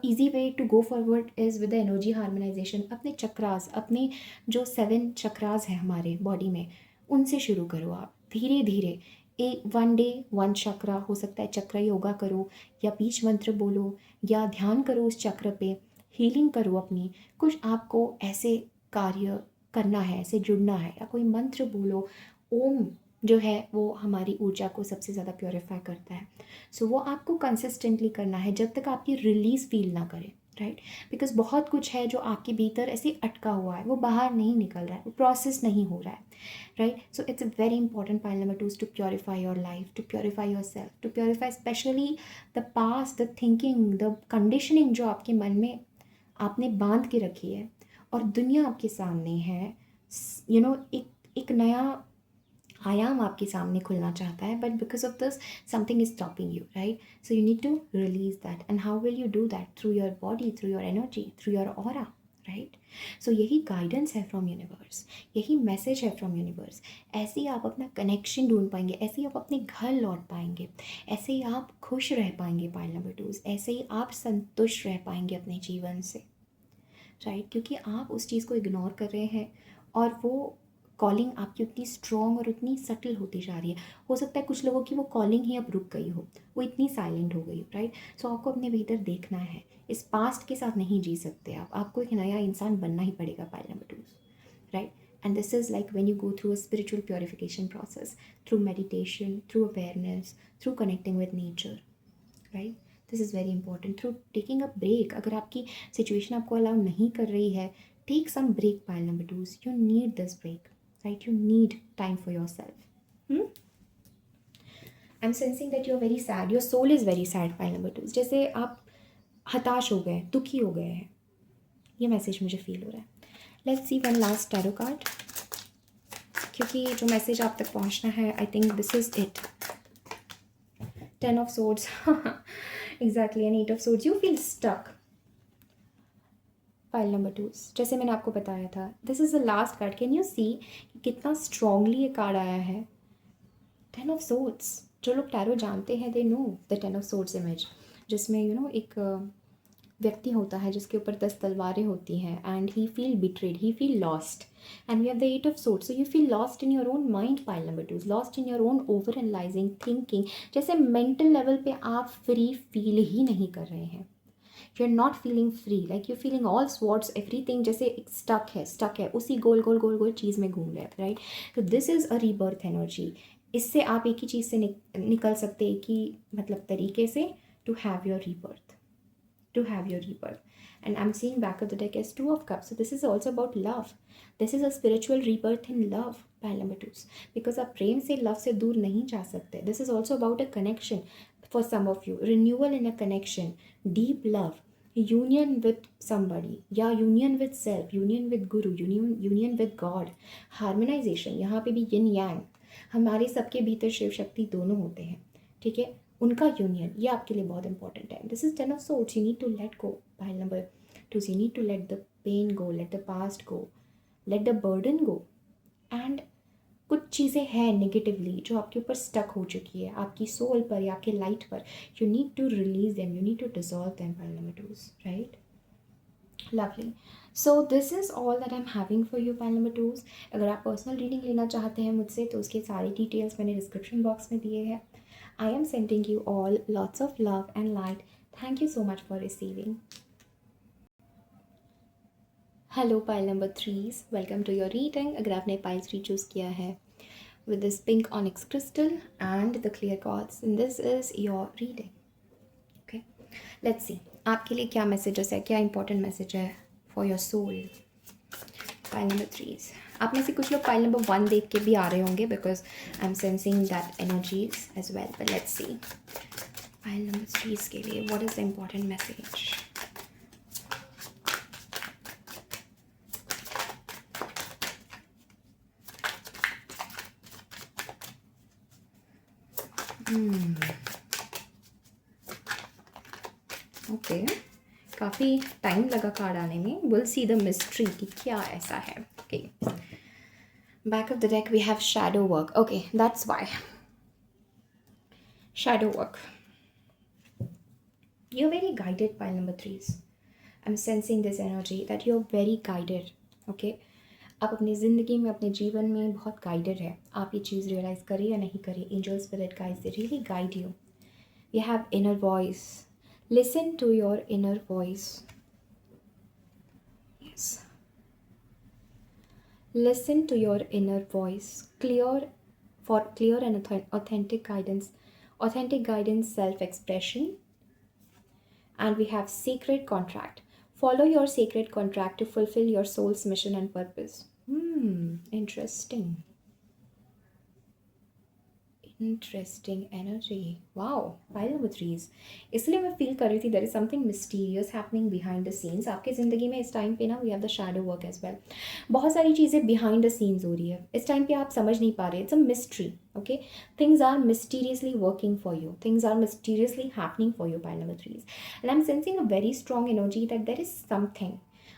easy way to go forward is with the energy harmonization. अपने चक्रास, अपने जो 7 चक्रास हैं हमारे बॉडी में, उनसे शुरू करो आप धीरे धीरे। एक 1 डे 1 चक्र, हो सकता है चक्र योगा करो, या बीज मंत्र बोलो, या ध्यान करो उस चक्र पे, हीलिंग करो अपनी। कुछ आपको ऐसे कार्य करना है, ऐसे जुड़ना है, या कोई मंत्र बोलो। ओम जो है वो हमारी ऊर्जा को सबसे ज़्यादा प्योरीफाई करता है। सो वो आपको कंसिस्टेंटली करना है जब तक आपकी रिलीज़ फील ना करे, राइट। बिकॉज बहुत कुछ है जो आपके भीतर ऐसे अटका हुआ है, वो बाहर नहीं निकल रहा है, वो प्रोसेस नहीं हो रहा है, right? So it's a very important pile number 2 is to purify your life, to purify yourself, to purify especially the past, the thinking, the conditioning जो आपके मन में आपने बांध के रखी है, और दुनिया आपके सामने है, एक नया आयाम आपके सामने खुलना चाहता है, but because of this something is stopping you, right. So you need to release that. And how will you do that? Through your body, through your energy, through your aura, right. So यही guidance है from universe, यही message है from universe. ऐसे ही आप अपना connection ढूंढ पाएंगे, ऐसे ही आप अपने घर लौट पाएंगे, ऐसे ही आप खुश रह पाएंगे। पाइल नंबर 2, ऐसे ही आप संतुष्ट रह पाएंगे अपने जीवन से, राइट। क्योंकि आप उस चीज़ को इग्नोर कर रहे हैं, और वो कॉलिंग आपकी उतनी स्ट्रॉन्ग और उतनी सटल होती जा रही है। हो सकता है कुछ लोगों की वो कॉलिंग ही अब रुक गई हो, वो इतनी साइलेंट हो गई हो, राइट। सो आपको अपने भीतर देखना है, इस पास्ट के साथ नहीं जी सकते आप, आपको एक नया इंसान बनना ही पड़ेगा, pile number 2, right. And this is like when you go through a spiritual purification process through meditation, through awareness, through connecting with nature, right? This is very important. Through taking a break. अगर आपकी situation आपको allow नहीं कर रही है, take some break, pile number 2. You need this break, right? You need time for yourself. I'm sensing that you're very sad. Your soul is very sad, pile number 2. जैसे आप हताश हो गए, दुखी हो गए हैं, ये मैसेज मुझे फील हो रहा है। Let's see one last tarot card, क्योंकि जो मैसेज आप तक पहुंचना है, I think this is it. 10 of swords exactly, and 8 of swords. You feel stuck. Pile number 2, जैसे मैंने आपको बताया था, this is the last card. Can you see कितना स्ट्रांगली ये कार्ड आया है? 10 of swords। जो लोग टैरो जानते हैं, they know the 10 of swords image, जिसमें एक व्यक्ति होता है जिसके ऊपर 10 तलवारें होती हैं, and he feel betrayed, he feel lost, and we have the 8 of swords. So you feel lost in your own mind, pile number 2, lost in your own over analyzing thinking. जैसे मेंटल लेवल पे आप free feel ही नहीं कर रहे हैं, you are not feeling free, like you feeling all swords everything, जैसे एक स्टक है उसी गोल गोल गोल गोल चीज़ में घूम रहे हैं, राइट। तो this is a rebirth energy. इससे आप एक ही चीज़ से निकल सकते हैं कि मतलब तरीके से, to have your rebirth, to have your rebirth. And I'm seeing back of the deck as 2 of cups. So this is also about love. This is a spiritual rebirth in love, pile number 2. Because आप प्रेम से, love से दूर नहीं जा सकते. This is also about a connection for some of you. Renewal in a connection, deep love, union with somebody, या union with self, union with guru, union with God, harmonization. यहाँ पे भी yin yang, हमारे सबके भीतर शिव शक्ति दोनों होते हैं, ठीक है, उनका यूनियन, ये आपके लिए बहुत इंपॉर्टेंट है। This is 10 of swords. You need to let go, pile number 2, you need to let the pain go, let the past go, let the burden go. And कुछ चीज़ें हैं नेगेटिवली जो आपके ऊपर स्टक हो चुकी है, आपकी सोल पर या आपके लाइट पर, you need to release them, you need to dissolve them, pile number 2, right. Lovely. So this is all that I am having for you, pile number 2। अगर आप पर्सनल रीडिंग लेना चाहते हैं मुझसे, तो उसकी सारी डिटेल्स मैंने डिस्क्रिप्शन बॉक्स में दिए हैं। I am sending you all lots of love and light. Thank you so much for receiving. Hello pile number 3s, welcome to your reading. अगर आपने pile 3 चूज़ किया है with this pink onyx crystal and the clear quartz, and this is your reading. Okay, let's see आपके लिए क्या messages है, क्या important message है for your soul. Pile number 3s, आप में से कुछ लोग पाइल नंबर 1 देख के भी आ रहे होंगे, because I am sensing that energies as well, but let's see pile number 3 के लिए what is the important message. Okay, काफ़ी टाइम लगा कार्ड आने में। विल सी द मिस्ट्री कि क्या ऐसा है। Okay, back of the deck we have shadow work. Okay, that's why shadow work, you're very guided, pile number 3s. I'm sensing this energy that you're very guided. Okay, आप अपनी ज़िंदगी में, अपने जीवन में बहुत गाइडेड है। आप ये चीज़ रियलाइज़ करिए या नहीं करिए, angel spirit guides, they really guide you. You have inner voice. Listen to your inner voice. Yes. Listen to your inner voice. For clear and authentic guidance, self-expression. And we have sacred contract. Follow your sacred contract to fulfill your soul's mission and purpose. Interesting energy. Wow, pile number 3s. इसलिए मैं feel कर रही थी there is something mysterious happening behind the scenes. आपके ज़िंदगी में इस time पे ना we have the shadow work as well. बहुत सारी चीज़ें behind the scenes हो रही है इस टाइम पे, आप समझ नहीं पा रहे. It's a mystery. Okay, things are mysteriously working for you. Things are mysteriously happening for you, pile number 3s. And I'm sensing a very strong energy that there is something.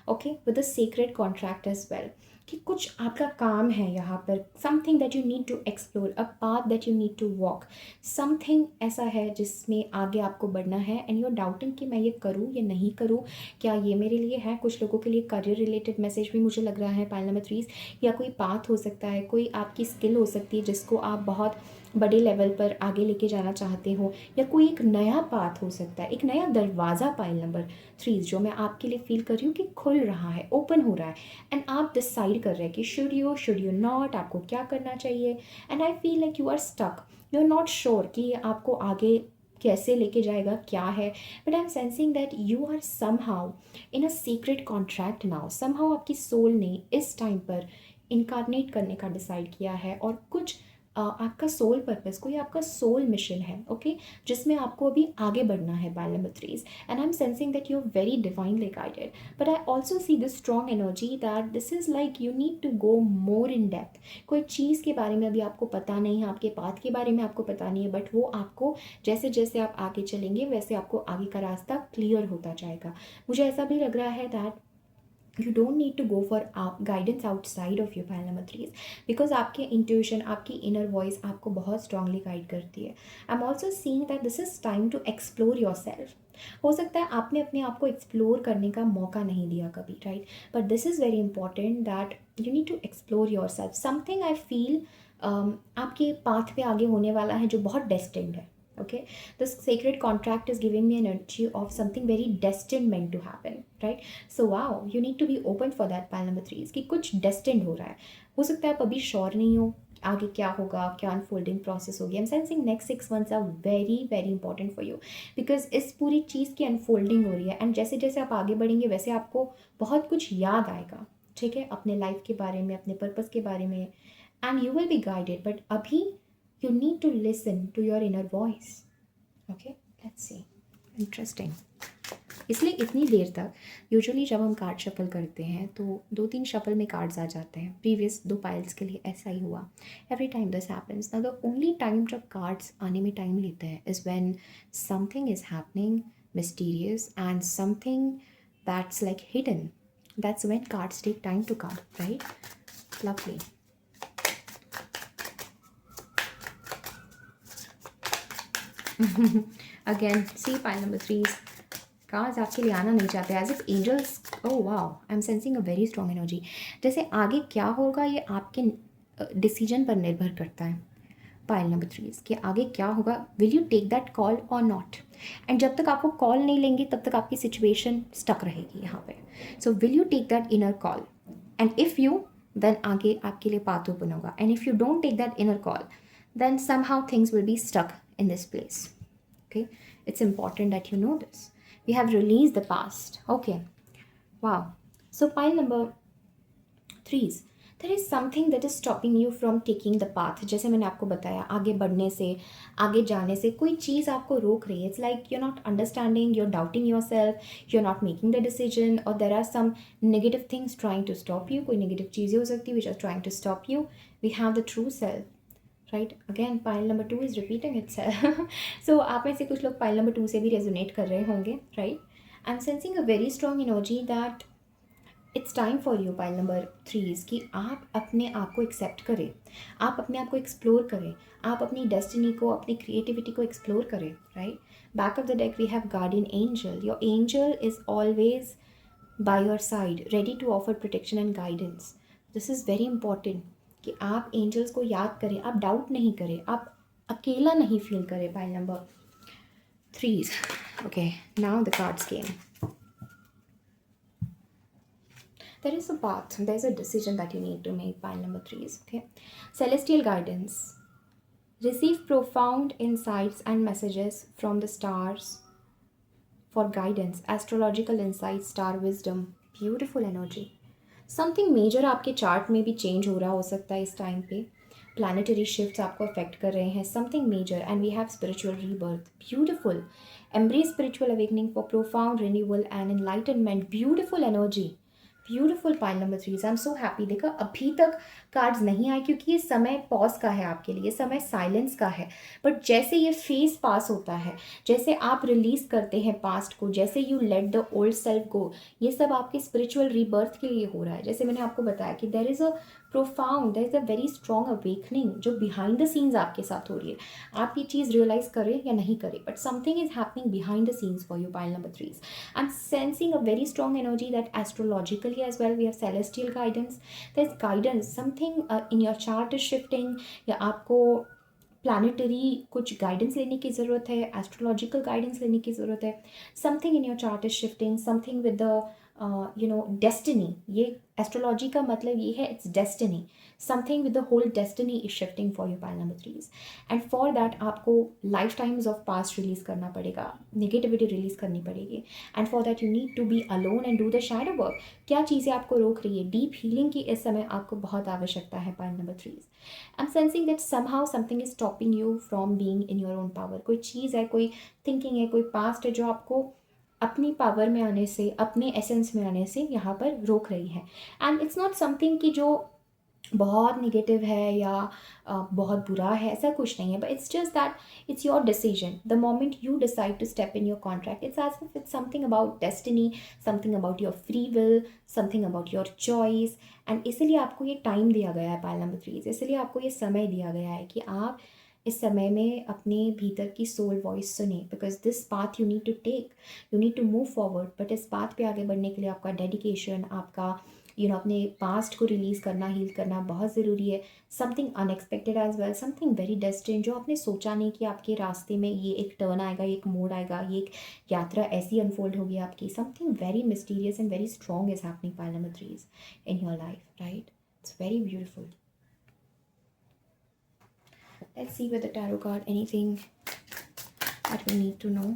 Okay, with a sacred contract as well. कि कुछ आपका काम है यहाँ पर, something that you need to explore, a path that you need to walk, something ऐसा है जिसमें आगे आपको बढ़ना है एंड यू आर डाउटिंग कि मैं ये करूँ या नहीं करूँ, क्या ये मेरे लिए है। कुछ लोगों के लिए करियर रिलेटेड मैसेज भी मुझे लग रहा है पाइल नंबर 3, या कोई पाथ हो सकता है, कोई आपकी स्किल हो सकती है जिसको आप बहुत बड़े लेवल पर आगे लेके जाना चाहते हो, या कोई एक नया पाथ हो सकता है, एक नया दरवाज़ा पाइल नंबर 3 जो मैं आपके लिए फील कर रही हूँ कि खुल रहा है, ओपन हो रहा है, एंड आप डिसाइड कर रहे हैं कि शुड यू नॉट, आपको क्या करना चाहिए। And I feel like you are stuck, you are not sure कि ये आपको आगे कैसे लेके जाएगा, क्या है, but I am sensing that you are somehow in a secret contract now. Somehow आपकी सोल ने इस टाइम पर इनकारनेट करने का डिसाइड किया है, और कुछ आपका सोल पर्पस, कोई आपका सोल मिशन है, ओके, जिसमें आपको अभी आगे बढ़ना है pile number 3। And I am sensing that you are very divinely guided, but I also see this strong energy that this is like you need to go more in depth. कोई चीज़ के बारे में अभी आपको पता नहीं है, आपके पाथ के बारे में आपको पता नहीं है, बट वो आपको जैसे जैसे आप आगे चलेंगे वैसे आपको आगे का रास्ता क्लियर होता जाएगा। मुझे ऐसा भी लग रहा है that you don't need to go for guidance outside of your pile number 3 because आपके intuition, आपकी inner voice आपको बहुत strongly guide करती है। I'm also seeing that this is time to explore yourself। हो सकता है आपने अपने आप को एक्सप्लोर करने का मौका नहीं दिया कभी, right, but this is very important that you need to explore your self. Something I feel आपके पाथ पे आगे होने वाला है जो बहुत डेस्टिन्ड है, okay, this sacred contract is giving me energy of something very destined meant to happen, right? So wow, you need to be open for that pile number 3 कि कुछ destined हो रहा है। हो सकता है आप अभी श्योर नहीं हो आगे क्या होगा, क्या अनफोल्डिंग प्रोसेस होगी। I am sensing next 6 months are very very important for you because इस पूरी चीज़ की अनफोल्डिंग हो रही है, एंड जैसे जैसे आप आगे बढ़ेंगे वैसे आपको बहुत कुछ याद आएगा, ठीक है, अपने लाइफ के बारे में, अपने पर्पस के बारे में, and you will be guided, but अभी you need to listen to your inner voice, okay, let's see, interesting। इसलिए इतनी देर तक यूजुअली जब हम कार्ड शफल करते हैं तो 2-3 शफल में कार्ड्स आ जाते हैं। प्रीवियस 2 पाइल्स के लिए ऐसा ही हुआ, every time this happens. Now the only time जब कार्ड्स आने में टाइम लेते हैं is when something is happening mysterious and something that's like hidden, that's when cards take time to come, right, lovely. Again see pile number 3 cards आपके लिए आना नहीं चाहते, as if angels, oh wow, I am sensing a very strong energy. जैसे आगे क्या होगा ये आपके डिसीजन पर निर्भर करता है। पाइल नंबर 3 कि आगे क्या होगा, will you take that call और नॉट। एंड जब तक आपको कॉल नहीं लेंगे तब तक आपकी सिचुएशन स्टक रहेगी यहाँ पे। So will you take that inner call, and if you, then आगे आपके लिए पाथ ओपन होगा, and if you don't take that inner call then somehow things will be stuck in this place, okay, it's important that you know this। We have released the past, okay, wow। So pile number 3, there is something that is stopping you from taking the path। जैसे मैंने आपको बताया, आगे बढ़ने से, आगे जाने से कोई चीज़ आपको रोक रही है। It's like you not understanding, you are doubting yourself, you are not making the decision, और there are some negative things trying to stop you. कोई नेगेटिव चीज़ें हो सकती है which are trying to stop you. We have the true self, right, again pile number 2 is repeating itself. So आप में से कुछ लोग पाइल नंबर 2 से भी रेजोनेट कर रहे होंगे, right. I am sensing a very strong energy that it's time for you pile number 3 कि आप अपने आप को एक्सेप्ट करें, आप अपने आप को एक्सप्लोर करें, आप अपनी डेस्टिनी को, अपनी क्रिएटिविटी को एक्सप्लोर करें, right. Back of the deck we have guardian angel. Your angel is always by your side, ready to offer protection and guidance. This is very important कि आप एंजल्स को याद करें, आप डाउट नहीं करें, आप अकेला नहीं फील करें pile number 3। Okay, now the cards came. There is a path, there is a decision that you need to make, pile number 3, okay. Celestial guidance, receive profound insights and messages from the stars for guidance, astrological insights, star wisdom, beautiful energy। Something major आपके chart में भी change हो रहा हो सकता है इस time पे, प्लानिटरी शिफ्ट्स आपको अफेक्ट कर रहे हैं, something major, and we have spiritual rebirth, beautiful. Embrace spiritual awakening for profound renewal and enlightenment, beautiful energy, beautiful pile number 3, I am so happy. देखा, अभी तक कार्ड्स नहीं आए क्योंकि ये समय पॉज का है आपके लिए, समय साइलेंस का है। बट जैसे ये फेज पास होता है, जैसे आप रिलीज करते हैं पास्ट को, जैसे you let the old self गो, ये सब आपके स्पिरिचुअल रीबर्थ के लिए हो रहा है। जैसे मैंने आपको बताया कि there is a profound, there is a very strong awakening जो बिहाइंड द सीन्स आपके साथ हो रही है। आप ये चीज़ रियलाइज करें या नहीं करें, but something is happening behind the scenes for you pile number 3। I'm sensing a very strong energy that astrologically as well we have celestial guidance. There's guidance, something in your chart is shifting, या आपको planetary कुछ guidance लेने की ज़रूरत है, astrological guidance लेने की ज़रूरत है। Something in your chart is shifting, something with the destiny. ये एस्ट्रोलॉजी का मतलब ये है, it's destiny. Something with the whole destiny is shifting for you pile number 3। And for that आपको life times of past release करना पड़ेगा, negativity release करनी पड़ेगी। And for that you need to be alone and do the shadow work. क्या चीज़ें आपको रोक रही है? डीप हीलिंग की इस समय आपको बहुत आवश्यकता है pile number 3। I'm sensing that somehow something is stopping you from being in your own power. कोई चीज़ है, कोई थिंकिंग है, कोई पास्ट है जो आपको अपनी पावर में आने से, अपने एसेंस में आने से यहाँ पर रोक रही है। एंड इट्स नॉट समथिंग कि जो बहुत निगेटिव है या बहुत बुरा है, ऐसा कुछ नहीं है, but it's just that it's your decision. The moment you decide to step in your contract, it's as if it's something about destiny, something about your free will, something about your choice. And इसलिए आपको ये time दिया गया है pile number 3, इसलिए आपको ये समय दिया गया है कि आप इस समय में अपने भीतर की सोल वॉइस सुने, because this path you need to take, you need to move forward. But इस पाथ पे आगे बढ़ने के लिए आपका डेडिकेशन, आपका अपने पास्ट को रिलीज़ करना, हील करना बहुत ज़रूरी है। Something unexpected as well, something very destined, जो आपने सोचा नहीं कि आपके रास्ते में ये एक टर्न आएगा, ये एक मोड़ आएगा, ये एक यात्रा ऐसी अनफोल्ड होगी आपकी। Something very mysterious and very strong is happening pile number 3 in your life, right? It's very beautiful. Let's see with the tarot card anything that we need to know.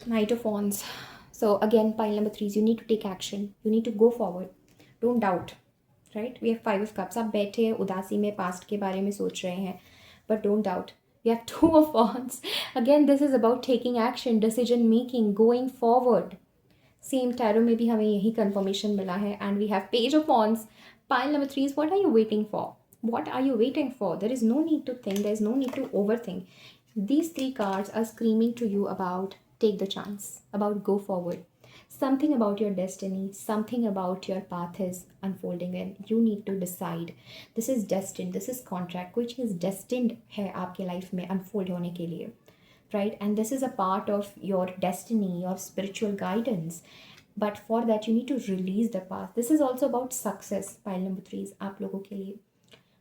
Knight of Wands. So again, pile number 3 is you need to take action. You need to go forward. Don't doubt. Right? We have 5 of Cups. आप बैठे हैं उदासी में, past के बारे में सोच रहे हैं, but don't doubt. We have 2 of Wands. Again, this is about taking action, decision making, going forward. Same tarot में भी हमें यही कंफर्मेशन मिला है। And we have page of wands. Pile number 3 is what are you waiting for? What are you waiting for? There is no need to think, there is no need to overthink. These 3 cards are screaming to you about take the chance, about go forward. Something about your destiny, something about your path is unfolding and you need to decide. This is destined, this is contract, कोई चीज़ destined है आपके life में unfold होने के लिए, right? And this is a part of your destiny, your spiritual guidance. But for that you need to release the past. This is also about success, pile number 3 is आप लोगों के लिए.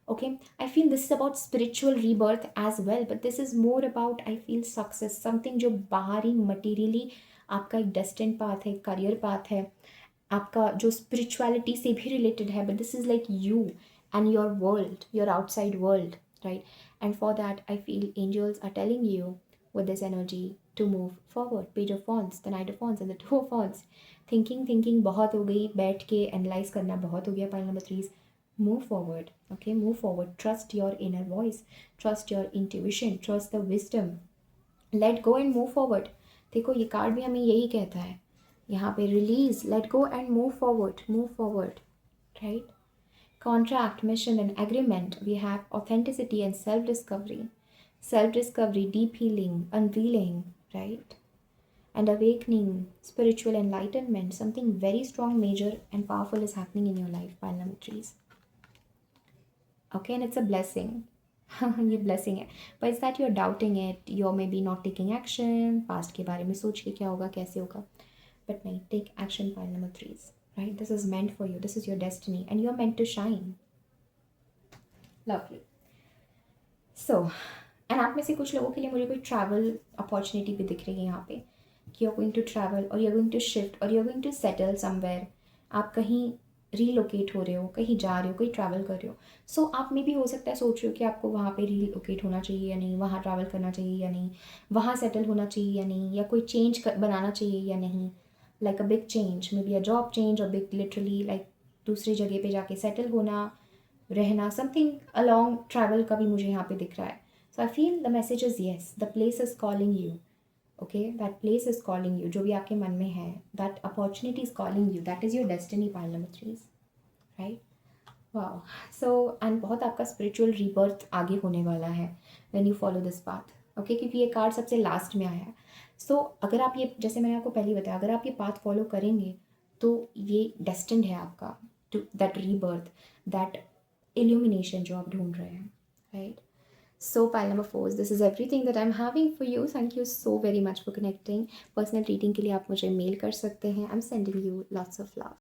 Okay, I feel this is about spiritual rebirth as well, but this is more about, I feel, success, something जो बाहरी materially आपका एक destined path है, career path है, आपका जो spirituality से भी related है, but this is like you and your world, your outside world, right? And for that I feel angels are telling you with this energy to move forward. Page of Wands, the Knight of Wands and the 2 of Wands. Thinking बहुत हो गई, बैठ के analyze करना बहुत हो गया, pile number 3 is move forward. Okay, move forward. Trust your inner voice, trust your intuition, trust the wisdom. Let go and move forward. देखो ये कार्ड भी हमें यही कहता है यहाँ पे, release, let go and move forward, right? Contract, mission and agreement. We have authenticity and self discovery, deep healing, unveiling, right? And awakening, spiritual enlightenment. Something very strong, major and powerful is happening in your life, pile number 3. Okay, and it's a blessing. ये blessing है, but it's that you're doubting it, you're maybe not taking action, past के बारे में सोच के क्या होगा, कैसे होगा, but नहीं, take action, pile number 3, right? This is meant for you, this is your destiny and you're meant to shine. Lovely. So, and आप में से कुछ लोगों के लिए मुझे कोई travel opportunity भी दिख रही है यहाँ पे, कि you're going to travel or you're going to shift or you're going to settle somewhere. आप कहीं रीलोकेट हो रहे हो, कहीं जा रहे हो, कहीं ट्रैवल कर रहे हो. सो आप में भी हो सकता है सोच रहे हो कि आपको वहाँ पे रीलोकेट होना चाहिए या नहीं, वहाँ ट्रैवल करना चाहिए या नहीं, वहाँ सेटल होना चाहिए या नहीं, या कोई चेंज बनाना चाहिए या नहीं, like a big change, may be a job change और बिग लिटरली लाइक दूसरी जगह पे जाके सेटल होना, रहना, समथिंग अलॉन्ग ट्रैवल का भी मुझे यहाँ पे दिख रहा है. So I feel the message is yes, the place is calling you. Okay, that place is calling you. जो भी आपके मन में है, that opportunity is calling you. That is your destiny, pile number 3, right? Wow. So and बहुत आपका spiritual rebirth आगे होने वाला है when you follow this path. Okay, क्योंकि ये कार्ड सबसे लास्ट में आया है. So अगर आप ये, जैसे मैंने आपको पहले बताया, अगर आप ये पाथ फॉलो करेंगे तो ये destined है आपका to that rebirth, that illumination जो आप ढूंढ रहे हैं, right? So pile number 4, this is everything that I'm having for you. Thank you so very much for connecting. Personal reading के लिए आप मुझे मेल कर सकते हैं. I'm sending you lots of love.